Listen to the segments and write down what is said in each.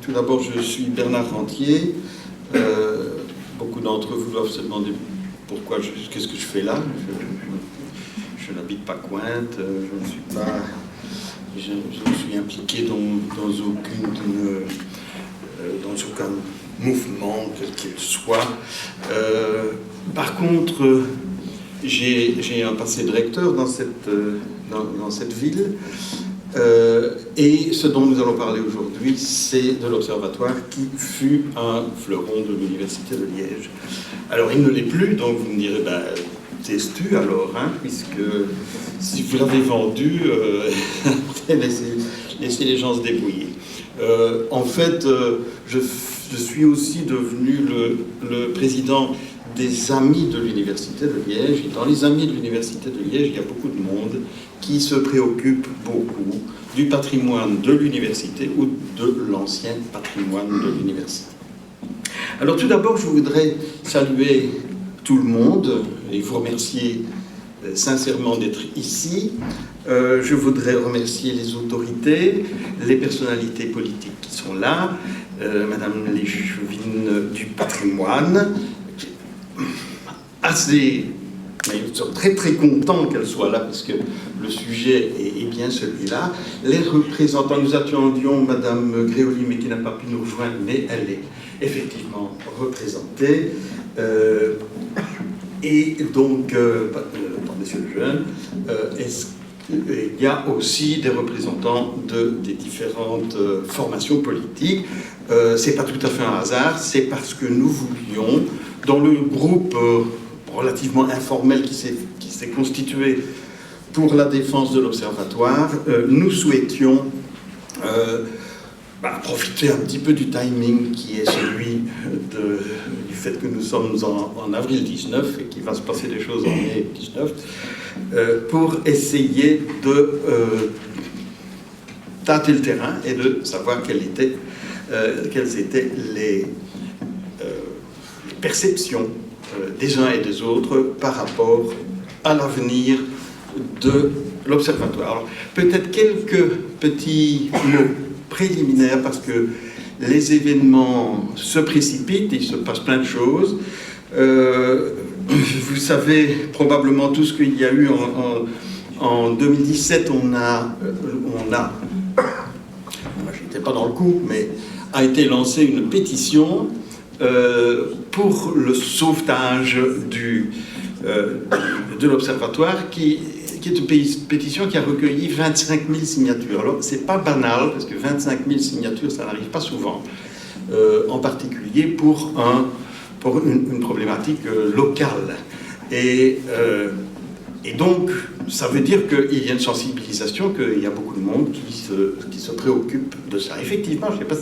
Tout d'abord, je suis Bernard Rentier. Beaucoup d'entre vous doivent se demander pourquoi, qu'est-ce que je fais là. Je n'habite pas Cointe, je ne suis impliqué dans aucun mouvement, quel qu'il soit. Par contre, j'ai un passé de recteur dans cette ville. Et ce dont nous allons parler aujourd'hui, c'est de l'Observatoire qui fut un fleuron de l'Université de Liège. Alors, il ne l'est plus, donc vous me direz, t'es-tu alors, hein, puisque si vous l'avez vendu, laissez les gens se débrouiller. En fait, je suis aussi devenu le président des Amis de l'Université de Liège. Et dans les Amis de l'Université de Liège, il y a beaucoup de monde qui se préoccupe beaucoup du patrimoine de l'université ou de l'ancien patrimoine de l'université. Alors tout d'abord, je voudrais saluer tout le monde et vous remercier sincèrement d'être ici. Je voudrais remercier les autorités, les personnalités politiques qui sont là, Madame l'échevine du patrimoine, nous sommes très très contents qu'elle soit là parce que le sujet est bien celui-là. Les représentants, nous attendions Madame Gréoli mais qui n'a pas pu nous rejoindre, mais elle est effectivement représentée. Et donc, Monsieur Lejeune, il y a aussi des représentants des différentes formations politiques. C'est pas tout à fait un hasard, c'est parce que nous voulions, dans le groupe relativement informel qui s'est constitué pour la défense de l'Observatoire, nous souhaitions profiter un petit peu du timing qui est celui du fait que nous sommes en avril 19 et qu'il va se passer des choses en mai 19, pour essayer de tâter le terrain et de savoir quelles étaient les perceptions des uns et des autres par rapport à l'avenir de l'Observatoire. Alors, peut-être quelques petits mots préliminaires parce que les événements se précipitent, il se passe plein de choses. Vous savez probablement tout ce qu'il y a eu en 2017. Moi, j'étais pas dans le coup, mais a été lancée une pétition pour le sauvetage de l'Observatoire qui est une pétition qui a recueilli 25 000 signatures. Alors, c'est pas banal, parce que 25 000 signatures, ça n'arrive pas souvent, en particulier pour une problématique locale. Et donc, ça veut dire qu'il y a une sensibilisation, qu'il y a beaucoup de monde qui se préoccupe de ça. Effectivement, je ne sais pas,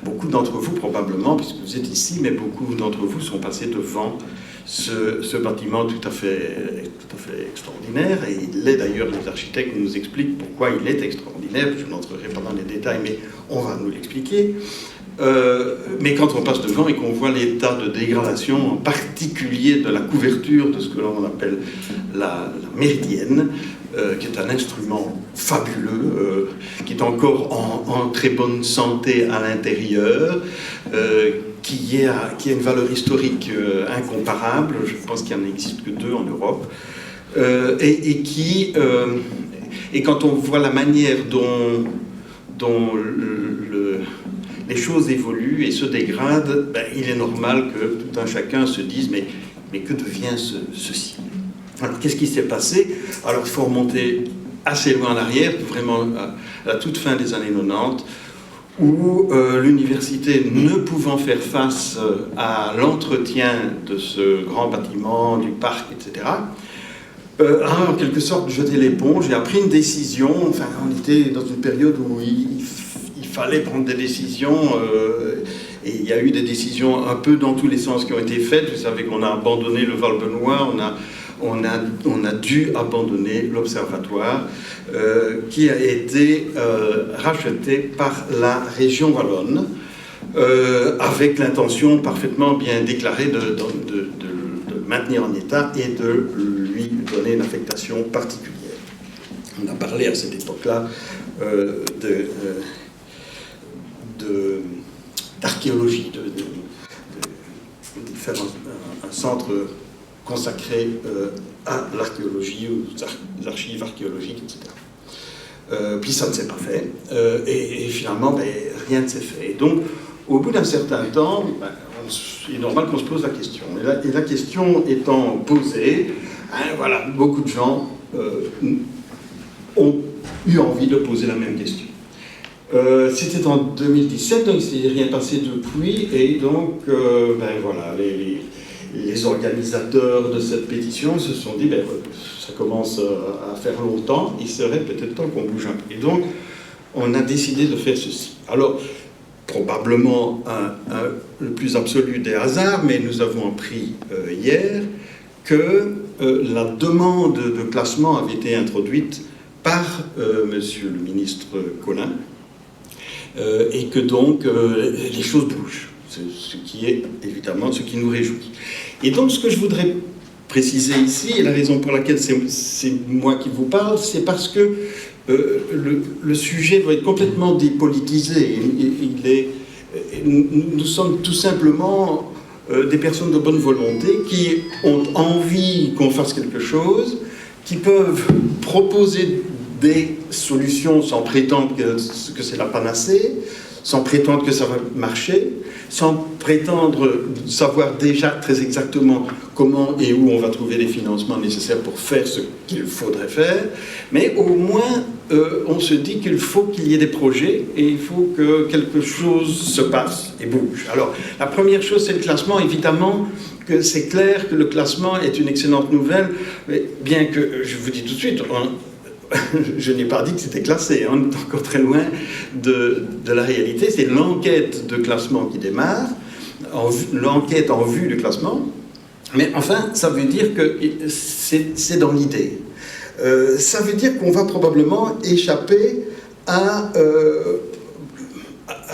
beaucoup d'entre vous probablement, puisque vous êtes ici, mais beaucoup d'entre vous sont passés devant ce bâtiment tout à fait extraordinaire, et il est d'ailleurs, les architectes nous expliquent pourquoi il est extraordinaire. Je n'entrerai pas dans les détails, mais on va nous l'expliquer. Mais quand on passe devant et qu'on voit l'état de dégradation, en particulier de la couverture de ce que l'on appelle la méridienne, qui est un instrument fabuleux, qui est encore en très bonne santé à l'intérieur, qui a une valeur historique incomparable. Je pense qu'il n'y en existe que 2 en Europe, et quand on voit la manière dont les choses évoluent et se dégradent, il est normal que tout un chacun se dise mais que devient ceci? Alors qu'est-ce qui s'est passé? Alors il faut remonter assez loin en arrière, vraiment à la toute fin des années 90, où l'université, ne pouvant faire face à l'entretien de ce grand bâtiment, du parc, etc., a en quelque sorte jeté l'éponge et a pris une décision. Enfin, on était dans une période où il fallait prendre des décisions, et il y a eu des décisions un peu dans tous les sens qui ont été faites. Vous savez qu'on a abandonné le Val-Benoît, on a dû abandonner l'Observatoire, qui a été racheté par la région wallonne, avec l'intention parfaitement bien déclarée de maintenir en état et de lui donner une affectation particulière. On a parlé à cette époque-là de l'archéologie, de faire un centre consacré à l'archéologie, aux archives archéologiques, etc. Puis ça ne s'est pas fait, et finalement, ben, rien ne s'est fait. Et donc, au bout d'un certain temps, ben, il est normal qu'on se pose la question. Et la question étant posée, hein, voilà, beaucoup de gens ont eu envie de poser la même question. C'était en 2017, donc il ne s'est rien passé depuis, et donc, ben voilà, les organisateurs de cette pétition se sont dit, ben, ça commence à faire longtemps, il serait peut-être temps qu'on bouge un peu. Et donc, on a décidé de faire ceci. Alors, probablement le plus absolu des hasards, mais nous avons appris hier que la demande de classement avait été introduite par monsieur le ministre Collin, et que donc les choses bougent, ce qui est évidemment ce qui nous réjouit. Et donc ce que je voudrais préciser ici, et la raison pour laquelle c'est moi qui vous parle, c'est parce que le sujet doit être complètement dépolitisé. Nous sommes tout simplement des personnes de bonne volonté qui ont envie qu'on fasse quelque chose, qui peuvent proposer des solutions sans prétendre que c'est la panacée, sans prétendre que ça va marcher, sans prétendre savoir déjà très exactement comment et où on va trouver les financements nécessaires pour faire ce qu'il faudrait faire, mais au moins on se dit qu'il faut qu'il y ait des projets et il faut que quelque chose se passe et bouge. Alors, la première chose, c'est le classement. Évidemment que c'est clair que le classement est une excellente nouvelle, mais bien que, je vous dis tout de suite, je n'ai pas dit que c'était classé, on est encore très loin de la réalité. C'est l'enquête de classement qui démarre, l'enquête en vue du classement, mais enfin, ça veut dire que c'est dans l'idée. Ça veut dire qu'on va probablement échapper à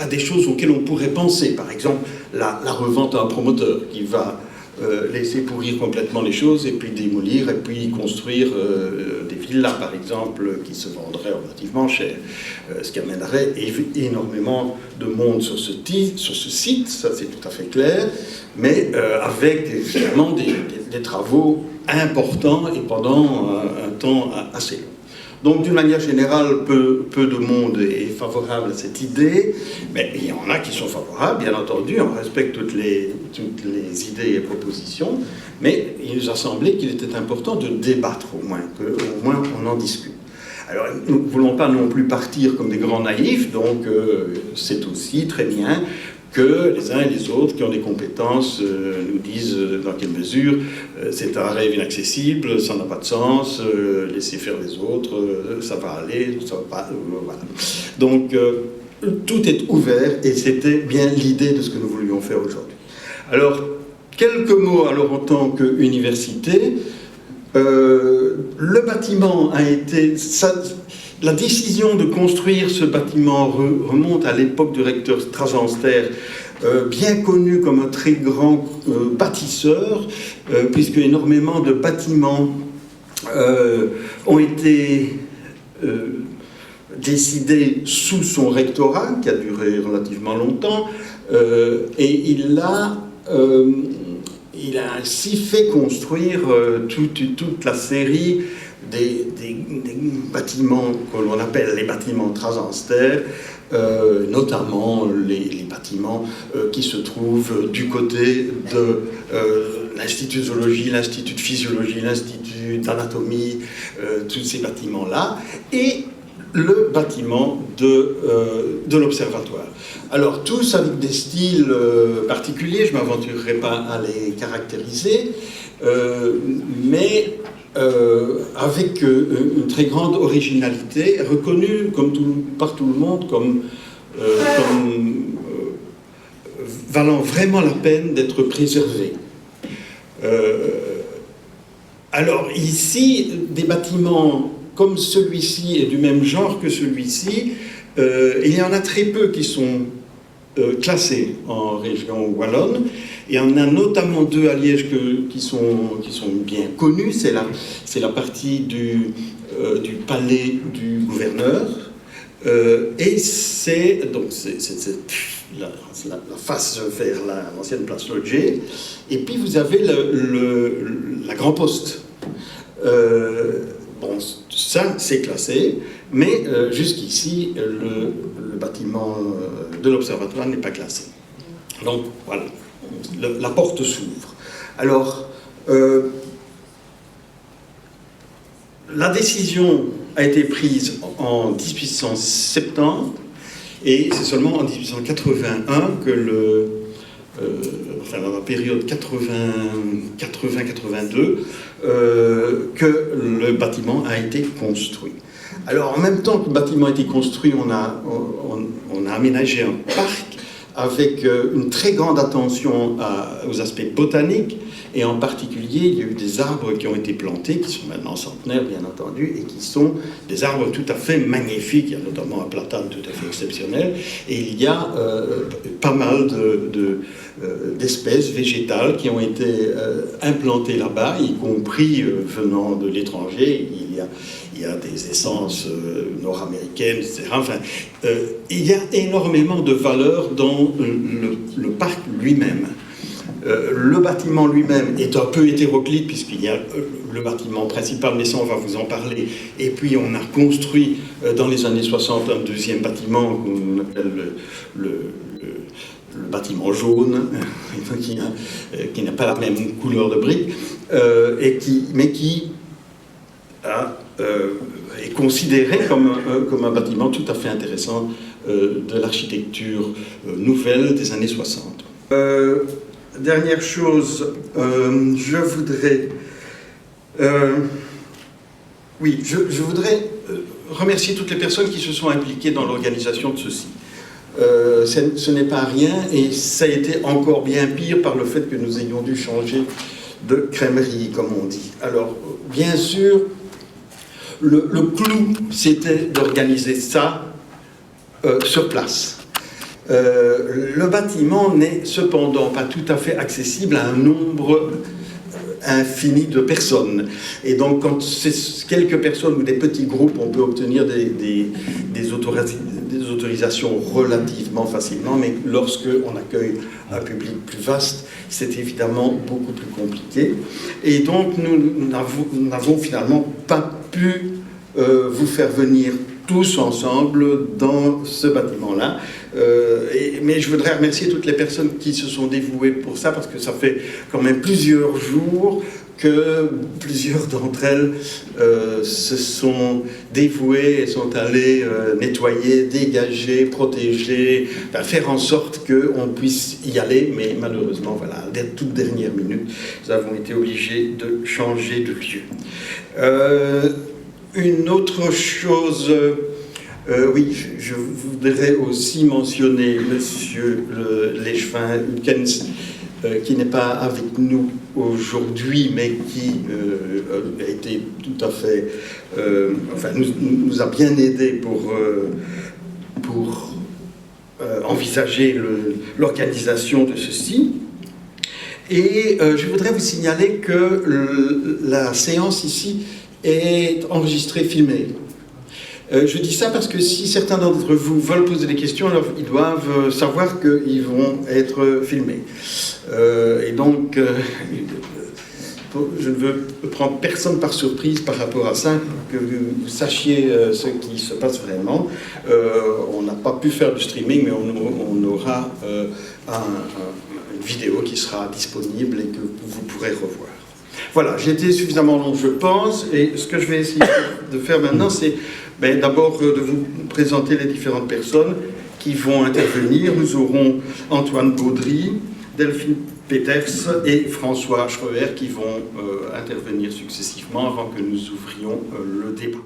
des choses auxquelles on pourrait penser. Par exemple, la revente à un promoteur qui va laisser pourrir complètement les choses et puis démolir et puis construire des villas, par exemple, qui se vendraient relativement cher. Ce qui amènerait énormément de monde sur ce site, ça c'est tout à fait clair, mais avec évidemment des travaux importants et pendant un temps assez long. Donc, d'une manière générale, peu de monde est favorable à cette idée, mais il y en a qui sont favorables, bien entendu, on respecte toutes les idées et propositions, mais il nous a semblé qu'il était important de débattre au moins, qu'au moins on en discute. Alors, nous ne voulons pas non plus partir comme des grands naïfs, donc c'est aussi très bien que les uns et les autres qui ont des compétences nous disent dans quelle mesure c'est un rêve inaccessible, ça n'a pas de sens, laissez faire les autres, ça va aller, ça va pas, voilà. Donc tout est ouvert et c'était bien l'idée de ce que nous voulions faire aujourd'hui. Alors, quelques mots alors en tant qu'université. Le bâtiment a été... La décision de construire ce bâtiment remonte à l'époque du recteur Stragenster, bien connu comme un très grand bâtisseur, puisque énormément de bâtiments ont été décidés sous son rectorat, qui a duré relativement longtemps, et il a ainsi fait construire toute la série des bâtiments que l'on appelle les bâtiments Stragenster, notamment les bâtiments qui se trouvent du côté de l'Institut de zoologie, l'Institut de physiologie, l'Institut d'anatomie, tous ces bâtiments-là, et le bâtiment de l'Observatoire. Alors, tous avec des styles particuliers, je ne m'aventurerai pas à les caractériser, mais avec une très grande originalité, reconnue par tout le monde comme valant vraiment la peine d'être préservée. Alors ici, des bâtiments comme celui-ci et du même genre que celui-ci, il y en a très peu qui sont classés en région wallonne. Il y en a notamment deux à Liège qui sont bien connus. C'est la partie du palais du gouverneur. Et c'est la face vers l'ancienne place Lodger. Et puis vous avez la Grand Poste. Bon, ça, c'est classé, mais jusqu'ici, le bâtiment de l'Observatoire n'est pas classé. Donc, voilà, la porte s'ouvre. Alors, la décision a été prise en 1870, et c'est seulement en 1881 que enfin dans la période 80-82, que le bâtiment a été construit. Alors, en même temps que le bâtiment a été construit, on a aménagé un parc avec une très grande attention aux aspects botaniques, et en particulier, il y a eu des arbres qui ont été plantés, qui sont maintenant centenaires, bien entendu, et qui sont des arbres tout à fait magnifiques. Il y a notamment un platane tout à fait exceptionnel, et il y a pas mal d'espèces végétales qui ont été implantées là-bas, y compris venant de l'étranger. Il y a des essences nord-américaines, etc. Enfin, il y a énormément de valeur dans le parc lui-même. Le bâtiment lui-même est un peu hétéroclite, puisqu'il y a le bâtiment principal, mais ça on va vous en parler, et puis on a construit dans les années 60 un deuxième bâtiment qu'on appelle le bâtiment jaune, qui n'a pas la même couleur de brique, mais qui est considéré comme un bâtiment tout à fait intéressant de l'architecture nouvelle des années 60. Dernière chose, je voudrais remercier toutes les personnes qui se sont impliquées dans l'organisation de ceci. Ce n'est pas rien, et ça a été encore bien pire par le fait que nous ayons dû changer de crèmerie, comme on dit. Alors, bien sûr, le clou, c'était d'organiser ça sur place. Le bâtiment n'est cependant pas tout à fait accessible à un nombre infini de personnes. Et donc, quand c'est quelques personnes ou des petits groupes, on peut obtenir des autorisations relativement facilement, mais lorsque on accueille un public plus vaste, c'est évidemment beaucoup plus compliqué. Et donc, nous n'avons finalement pas pu vous faire venir tous ensemble dans ce bâtiment-là. Mais je voudrais remercier toutes les personnes qui se sont dévouées pour ça, parce que ça fait quand même plusieurs jours que plusieurs d'entre elles se sont dévouées et sont allées nettoyer, dégager, protéger, faire en sorte qu'on puisse y aller. Mais malheureusement, voilà, à la toute dernière minute, nous avons été obligés de changer de lieu. Une autre chose, oui, je voudrais aussi mentionner monsieur l'échevin Huckens, qui n'est pas avec nous aujourd'hui, mais qui a été tout à fait, enfin, nous a bien aidé pour envisager l'organisation de ceci. Et je voudrais vous signaler que la séance ici est enregistrée, filmée. Je dis ça parce que si certains d'entre vous veulent poser des questions, alors ils doivent savoir qu'ils vont être filmés. Et donc, je ne veux prendre personne par surprise par rapport à ça, que vous sachiez ce qui se passe vraiment. On n'a pas pu faire du streaming, mais on aura une vidéo qui sera disponible et que vous pourrez revoir. Voilà, j'ai été suffisamment long, je pense, et ce que je vais essayer de faire maintenant, c'est d'abord de vous présenter les différentes personnes qui vont intervenir. Nous aurons Antoine Baudry, Delphine Peters et François Schreuer qui vont intervenir successivement avant que nous ouvrions le débat.